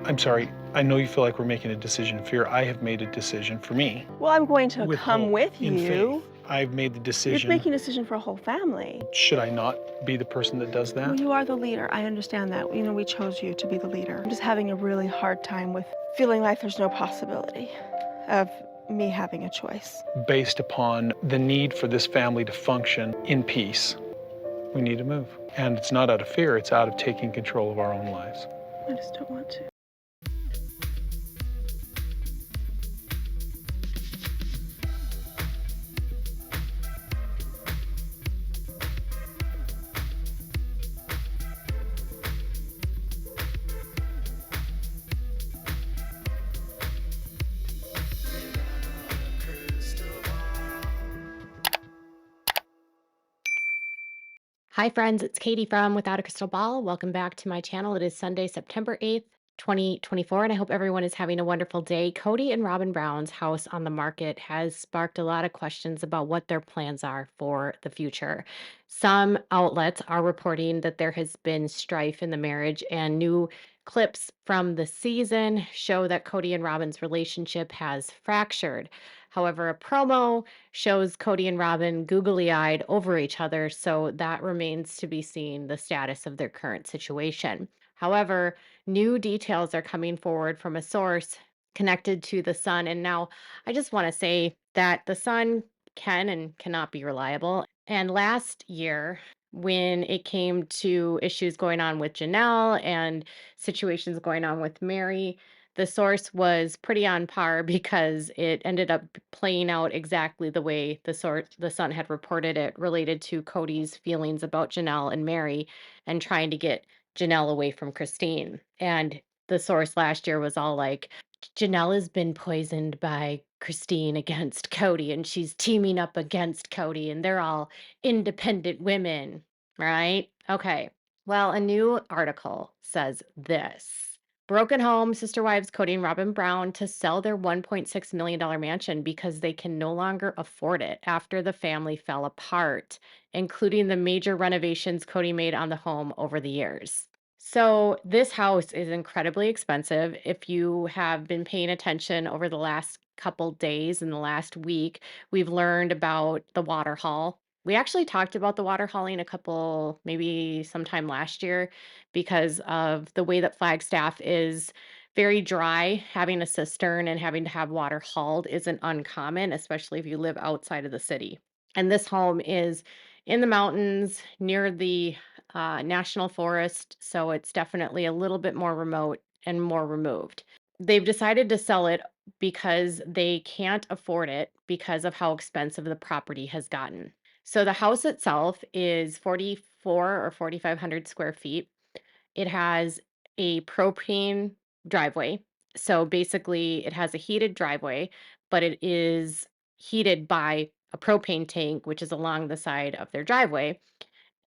I'm sorry, I know you feel like we're making a decision in fear. I have made a decision for me Well, I'm going to with come hope, with in faith. you. I've made the You're decision. making a decision for a whole family. Should I not be the person that does Well, that? you are the leader. I understand that. You know, we chose you to be the leader. I'm just having a really hard time with feeling like there's no possibility of me having a choice. Based upon the need for this family to function in peace, we need to move. And it's not out of fear, it's out of taking control of our own lives. I just don't want to. Hi, friends. It's Katie from Without a Crystal Ball. Welcome back to my channel. It is Sunday, September 8th, 2024, and I hope everyone is having a wonderful day. Kody and Robyn Brown's house on the market has sparked a lot of questions about what their plans are for the future. Some outlets are reporting that there has been strife in the marriage, and new clips from the season show that Kody and Robyn's relationship has fractured. However, a promo shows Kody and Robyn googly eyed over each other, so that remains to be seen the status of their current situation. However, new details are coming forward from a source connected to the Sun. And now I just want to say that the Sun can and cannot be reliable. And last year, when it came to issues going on with Janelle and situations going on with Mary, the source was pretty on par because it ended up playing out exactly the way the Sun had reported it, related to Cody's feelings about Janelle and Mary and trying to get Janelle away from Christine. And the source last year was all like, Janelle has been poisoned by Christine against Kody, and she's teaming up against Kody, and they're all independent women, right? Okay. Well, a new article says this. Broken home, sister wives Kody and Robyn Brown to sell their $1.6 million mansion because they can no longer afford it after the family fell apart, including the major renovations Kody made on the home over the years. So, this house is incredibly expensive. If you have been paying attention over the last couple days in the last week, we've learned about the water haul. We actually talked about the water hauling a couple, maybe sometime last year, because of the way that Flagstaff is very dry. Having a cistern and having to have water hauled isn't uncommon, especially if you live outside of the city. And this home is in the mountains near the national forest, so it's definitely a little bit more remote and more removed. They've decided to sell it because they can't afford it because of how expensive the property has gotten. So the house itself is 44 or 4,500 square feet. It has a propane driveway. So basically, it has a heated driveway, but it is heated by a propane tank, which is along the side of their driveway.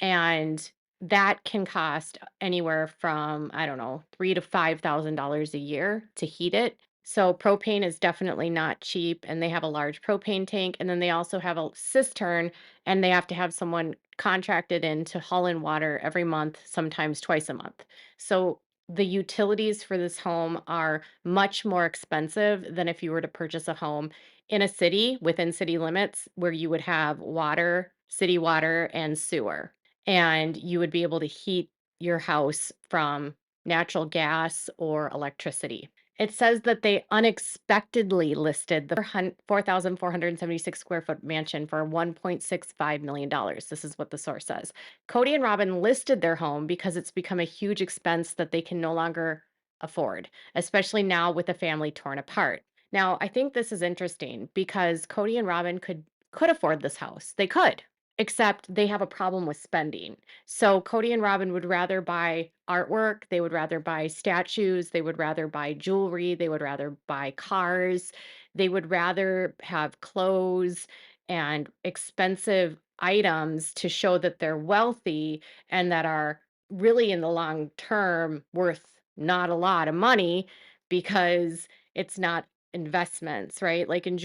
And that can cost anywhere from, I don't know, three to $5,000 a year to heat it. So propane is definitely not cheap, and they have a large propane tank, and then they also have a cistern, and they have to have someone contracted in to haul in water every month, sometimes twice a month. So the utilities for this home are much more expensive than if you were to purchase a home in a city within city limits where you would have water, city water, and sewer, and you would be able to heat your house from natural gas or electricity. It says that they unexpectedly listed the 4,476 square foot mansion for $1.65 million. This is what the source says. Kody and Robyn listed their home because it's become a huge expense that they can no longer afford, especially now with the family torn apart. Now, I think this is interesting because Kody and Robyn could afford this house. They could, except they have a problem with spending. So Kody and Robyn would rather buy artwork, they would rather buy statues, they would rather buy jewelry, they would rather buy cars, they would rather have clothes and expensive items to show that they're wealthy and that are really in the long term worth not a lot of money because it's not investments, right? Like in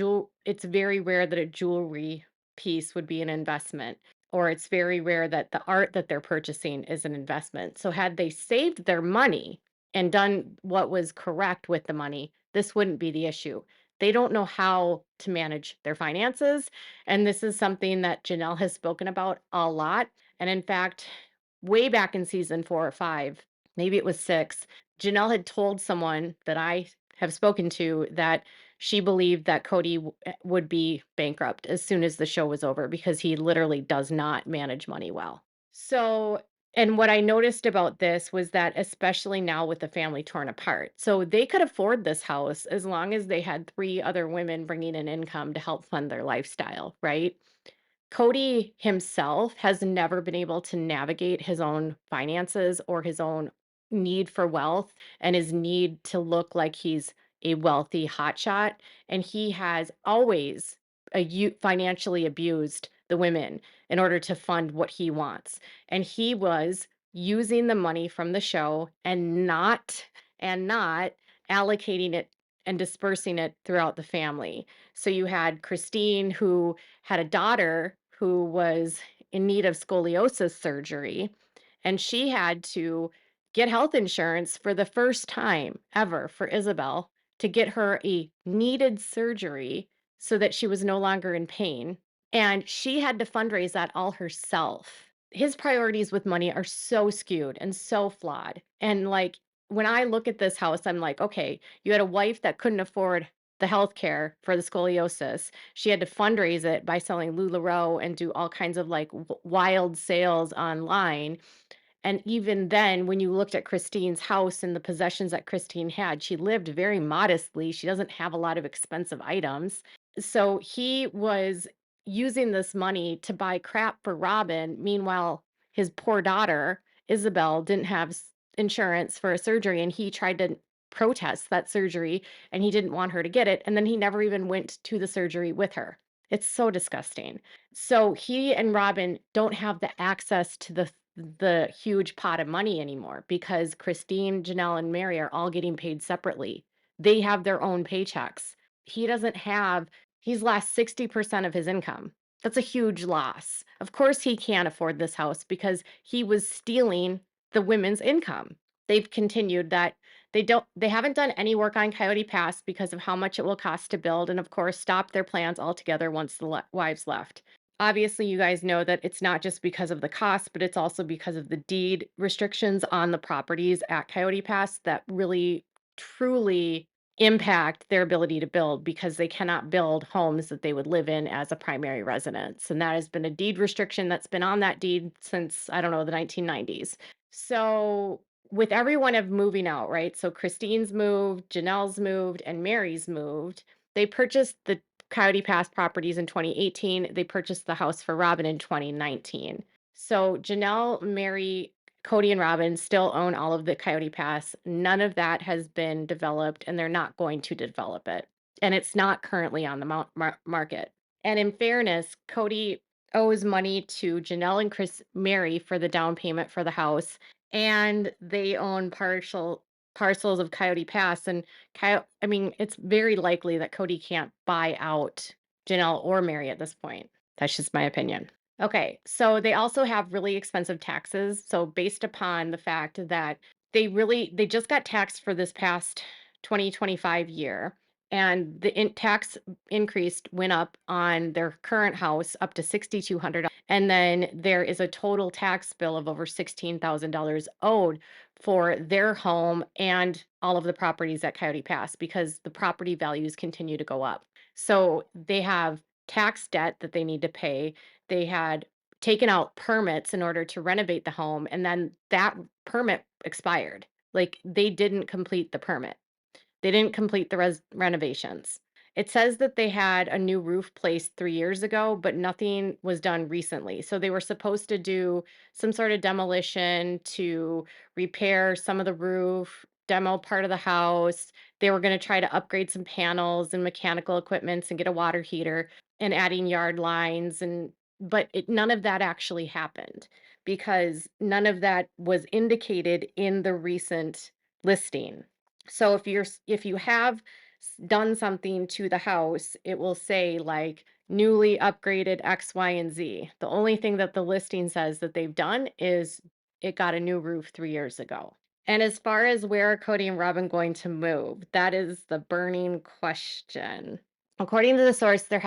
it's very rare that a jewelry piece would be an investment, or it's very rare that the art that they're purchasing is an investment. So had they saved their money and done what was correct with the money, this wouldn't be the issue. They don't know how to manage their finances. And this is something that Janelle has spoken about a lot. And in fact, way back in season 4 or 5, maybe it was 6, Janelle had told someone that I have spoken to that she believed that Kody would be bankrupt as soon as the show was over because he literally does not manage money well. So, and what I noticed about this was that, especially now with the family torn apart, so they could afford this house as long as they had 3 other women bringing in income to help fund their lifestyle, right? Kody himself has never been able to navigate his own finances or his own need for wealth and his need to look like he's a wealthy hotshot. And he has always financially abused the women in order to fund what he wants. And he was using the money from the show and not allocating it and dispersing it throughout the family. So you had Christine, who had a daughter who was in need of scoliosis surgery, and she had to get health insurance for the first time ever for Isabel to get her a needed surgery so that she was no longer in pain. And she had to fundraise that all herself. His priorities with money are so skewed and so flawed. And like when I look at this house, I'm like, okay, you had a wife that couldn't afford the health care for the scoliosis. She had to fundraise it by selling LuLaRoe and do all kinds of like wild sales online. And even then, when you looked at Christine's house and the possessions that Christine had, she lived very modestly. She doesn't have a lot of expensive items. So he was using this money to buy crap for Robyn. Meanwhile, his poor daughter, Isabel, didn't have insurance for a surgery, and he tried to protest that surgery and he didn't want her to get it. And then he never even went to the surgery with her. It's so disgusting. So he and Robyn don't have the access to the huge pot of money anymore because Christine, Janelle, and Mary are all getting paid separately. They have their own paychecks. He doesn't have, he's lost 60% of his income. That's a huge loss. Of course, he can't afford this house because he was stealing the women's income. They've continued that they haven't done any work on Coyote Pass because of how much it will cost to build, and of course, stopped their plans altogether once the wives left. Obviously, you guys know that it's not just because of the cost, but it's also because of the deed restrictions on the properties at Coyote Pass that really truly impact their ability to build because they cannot build homes that they would live in as a primary residence. And that has been a deed restriction that's been on that deed since, I don't know, the 1990s. So, with everyone of moving out, right? So, Christine's moved, Janelle's moved, and Mary's moved. They purchased the Coyote Pass properties in 2018. They purchased the house for Robyn in 2019. So Janelle, Mary, Kody, and Robyn still own all of the Coyote Pass. None of that has been developed, and they're not going to develop it. And it's not currently on the market. And in fairness, Kody owes money to Janelle and Mary for the down payment for the house, and they own parcels of Coyote Pass. And I mean, it's very likely that Kody can't buy out Janelle or Mary at this point. That's just my opinion. Okay, so they also have really expensive taxes. So based upon the fact that they just got taxed for this past 2025 year, and the tax increased went up on their current house up to $6,200, and then there is a total tax bill of over $16,000 owed for their home and all of the properties at Coyote Pass because the property values continue to go up. So they have tax debt that they need to pay. They had taken out permits in order to renovate the home, and then that permit expired. Like they didn't complete the permit. They didn't complete the renovations. It says that they had a new roof placed 3 years ago, but nothing was done recently. So they were supposed to do some sort of demolition to repair some of the roof, demo part of the house. They were going to try to upgrade some panels and mechanical equipments and get a water heater and adding yard lines but none of that actually happened because none of that was indicated in the recent listing. So if you have done something to the house, it will say like newly upgraded X, Y, and Z. The only thing that the listing says that they've done is it got a new roof 3 years ago. And as far as where are Cody and Robyn going to move, that is the burning question. According to the source, they're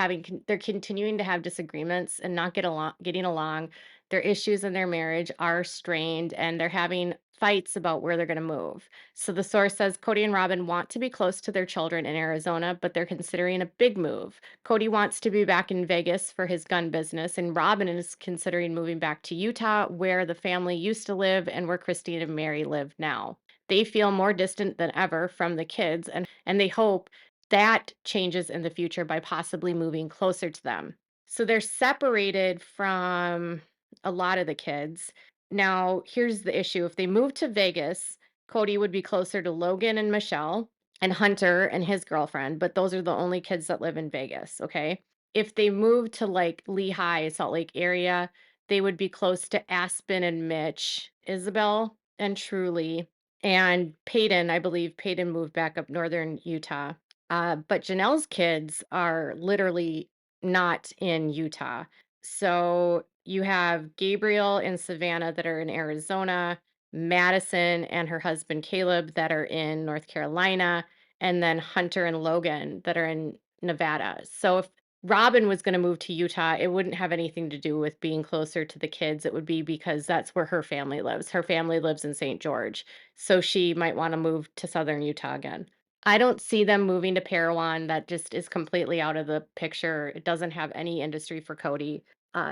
continuing to have disagreements and not getting along. Their issues in their marriage are strained and they're having fights about where they're going to move. So the source says Cody and Robyn want to be close to their children in Arizona, but they're considering a big move. Cody wants to be back in Vegas for his gun business, and Robyn is considering moving back to Utah, where the family used to live and where Christine and Mary live now. They feel more distant than ever from the kids, and they hope that changes in the future by possibly moving closer to them. So they're separated from a lot of the kids. Now, here's the issue. If they move to Vegas, Cody would be closer to Logan and Michelle and Hunter and his girlfriend, but those are the only kids that live in Vegas, okay? If they move to like Lehigh, Salt Lake area, they would be close to Aspen and Mitch, Isabel and Truly, and Peyton. I believe Peyton moved back up northern Utah. But Janelle's kids are literally not in Utah. So you have Gabriel and Savannah that are in Arizona, Madison and her husband Caleb that are in North Carolina, and then Hunter and Logan that are in Nevada. So if Robyn was going to move to Utah, it wouldn't have anything to do with being closer to the kids. It would be because that's where her family lives. Her family lives in St. George. So she might want to move to southern Utah again. I don't see them moving to Parowan. That just is completely out of the picture. It doesn't have any industry for Cody.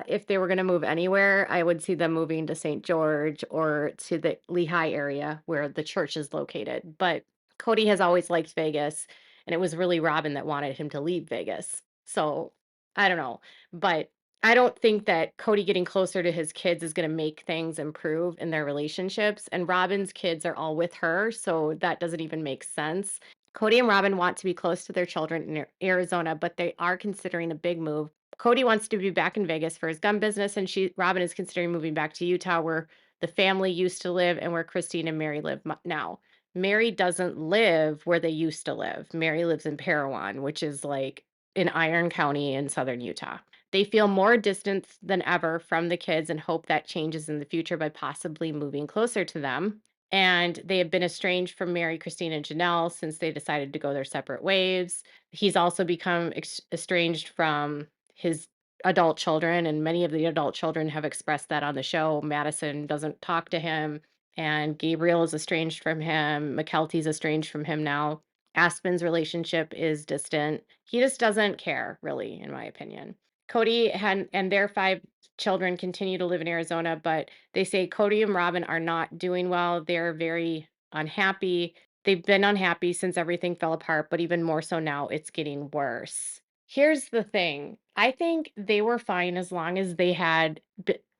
If they were going to move anywhere, I would see them moving to St. George or to the Lehigh area where the church is located. But Cody has always liked Vegas, and it was really Robyn that wanted him to leave Vegas. So I don't know. But I don't think that Cody getting closer to his kids is going to make things improve in their relationships. And Robyn's kids are all with her. So that doesn't even make sense. Cody and Robyn want to be close to their children in Arizona, but they are considering a big move. Cody wants to be back in Vegas for his gun business, and Robyn is considering moving back to Utah, where the family used to live and where Christine and Mary live now. Mary doesn't live where they used to live. Mary lives in Parowan, which is like in Iron County in southern Utah. They feel more distance than ever from the kids and hope that changes in the future by possibly moving closer to them. And they have been estranged from Mary, Christine, and Janelle since they decided to go their separate ways. He's also become estranged from his adult children, and many of the adult children have expressed that on the show. Madison doesn't talk to him, and Gabriel is estranged from him. McKelty's estranged from him now. Aspen's relationship is distant. He just doesn't care, really, in my opinion. Cody and their 5 children continue to live in Arizona, but they say Cody and Robyn are not doing well. They're very unhappy. They've been unhappy since everything fell apart, but even more so now, it's getting worse. Here's the thing. I think they were fine as long as they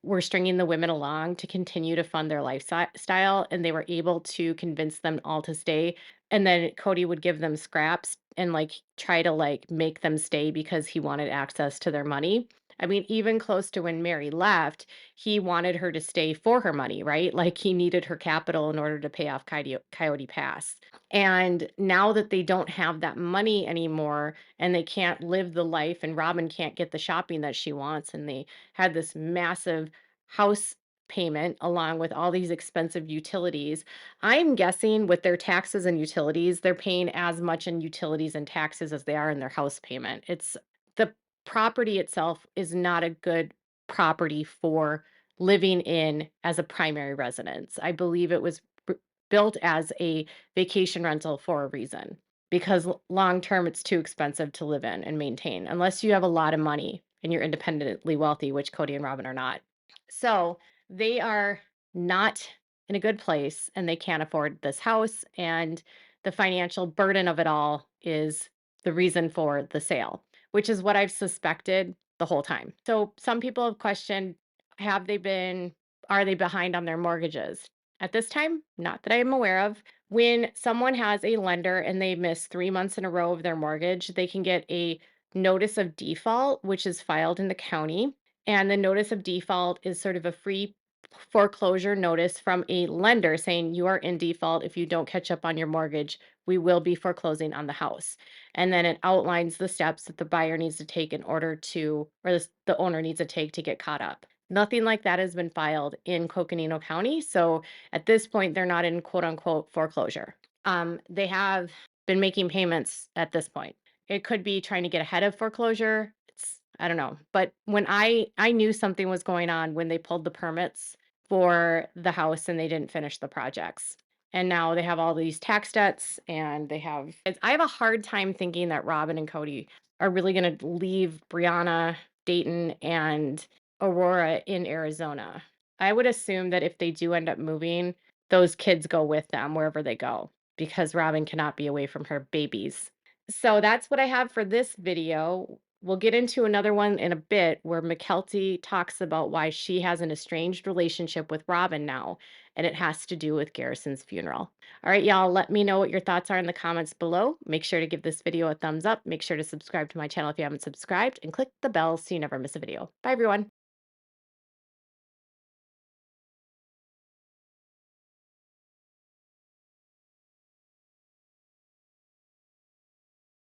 were stringing the women along to continue to fund their lifestyle, and they were able to convince them all to stay. And then Cody would give them scraps and like try to like make them stay because he wanted access to their money. I mean, even close to when Mary left, he wanted her to stay for her money, right? Like he needed her capital in order to pay off Coyote Pass. And now that they don't have that money anymore and they can't live the life, and Robyn can't get the shopping that she wants, and they had this massive house payment along with all these expensive utilities. I'm guessing with their taxes and utilities, they're paying as much in utilities and taxes as they are in their house payment. It's the property itself is not a good property for living in as a primary residence. I believe it was built as a vacation rental for a reason because long term it's too expensive to live in and maintain unless you have a lot of money and you're independently wealthy, which Cody and Robyn are not. So they are not in a good place and they can't afford this house. And the financial burden of it all is the reason for the sale, which is what I've suspected the whole time. So some people have questioned, have they been, are they behind on their mortgages? At this time, not that I am aware of. When someone has a lender and they miss 3 months in a row of their mortgage, they can get a notice of default, which is filed in the county. And the notice of default is sort of a free foreclosure notice from a lender saying you are in default. If you don't catch up on your mortgage, we will be foreclosing on the house. And then it outlines the steps that the buyer needs to take in order to, or the owner needs to take to get caught up. Nothing like that has been filed in Coconino County. So at this point, they're not in quote unquote foreclosure. They have been making payments at this point. It could be trying to get ahead of foreclosure. I don't know. But when I knew something was going on when they pulled the permits for the house and they didn't finish the projects. And now they have all these tax debts and I have a hard time thinking that Robyn and Kody are really going to leave Brianna, Dayton, and Aurora in Arizona. I would assume that if they do end up moving, those kids go with them wherever they go because Robyn cannot be away from her babies. So that's what I have for this video. We'll get into another one in a bit where McKelty talks about why she has an estranged relationship with Robyn now, and it has to do with Garrison's funeral. All right, y'all, let me know what your thoughts are in the comments below. Make sure to give this video a thumbs up. Make sure to subscribe to my channel if you haven't subscribed, and click the bell so you never miss a video. Bye, everyone.